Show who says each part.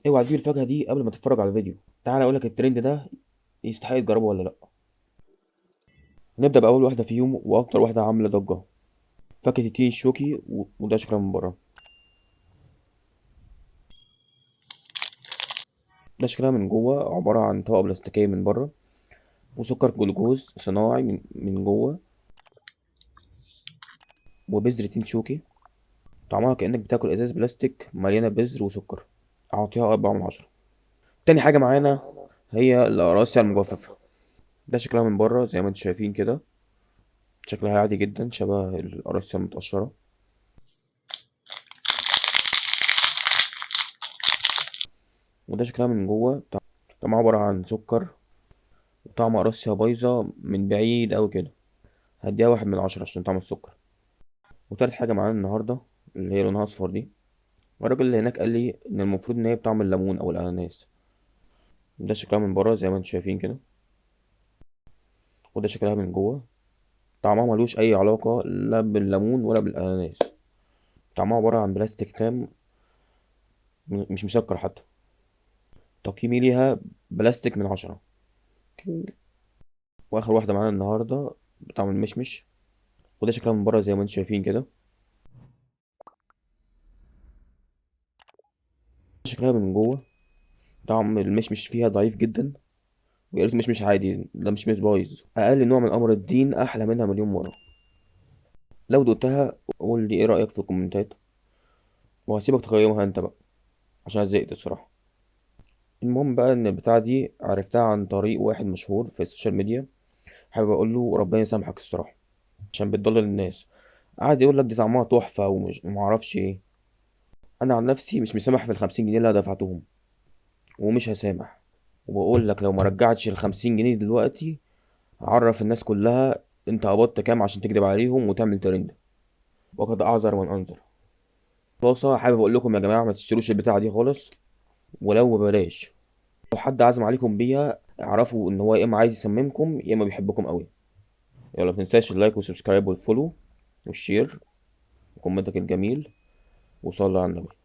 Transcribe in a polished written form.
Speaker 1: اوعى تجيب الفاكهة دي قبل ما تتفرج على الفيديو. تعالى اقولك الترند ده يستحق تجربه ولا لا. نبدأ بأول واحدة فيهم وأكتر واحدة عاملة ضجة، فاكهة التين الشوكي وده شكلها من بره. ده شكلها من جوه عبارة عن طبقة بلاستيكية من بره، وسكر جلوكوز صناعي من جوه، وبذر تين شوكي. طعمها كأنك بتاكل ازاز بلاستيك مليانة بذر وسكر. أعطيها 4/10. تاني حاجة معانا هي القراصية المجففة. ده شكلها من بره زي ما انتم شايفين كده، شكلها عادي جدا شبه القراصية المتقشرة. وده شكلها من جوه، طعمها عبارة عن سكر وطعم قراصية بايظة من بعيد أوي كده. هديها 1/10 عشان طعم السكر. وتالت حاجة معانا النهاردة اللي هي لونها أصفر دي، الراجل اللي هناك قال لي إن المفروض إن هي بطعم الليمون أو الأناناس. ده شكلها من بره زي ما انتم شايفين كده، وده شكلها من جوه. طعمها ملوش أي علاقة لا بالليمون ولا بالأناناس. طعمها عبارة عن بلاستيك خام، مش مسكر حتى. تقييمي ليها بلاستيك من 10. وآخر واحدة معانا النهاردة بطعم المشمش، وده شكلها من بره زي ما انتم شايفين كده. شكلها من جوه، طعم المشمش فيها ضعيف جدا، ويا ريت مشمش عادي، ده مشمش بايظ. أقل نوع من قمر الدين أحلى منها مليون مرة. لو دقتها قول لي إيه رأيك في الكومنتات، وهسيبك تقيمها أنت بقى عشان أنا زهقت الصراحة. المهم بقى إن البتاعة دي عرفتها عن طريق واحد مشهور في السوشيال ميديا، حابب أقول له ربنا يسامحك الصراحة عشان بتضلل الناس. قعد يقول لك دي طعمها تحفة ومش معرفش إيه. أنا عن نفسي مش مسامح في ال50 جنيه اللي أنا دفعتهم، ومش هسامح. وبقول لك لو ما رجعتش ال50 جنيه دلوقتي هعرف الناس كلها أنت قبضت كام عشان تكذب عليهم وتعمل ترند. وقد أعذر من أنذر. خلاصة حابب أقول لكم يا جماعة ما تشتروش البتاعة دي خالص، ولو ببلاش. لو حد عزم عليكم بيها اعرفوا ان هو يا اما عايز يسممكم يا اما بيحبكم قوي. يلا متنساش اللايك والسبسكرايب والفولو والشير وكومنتك الجميل، وصلى على النبي.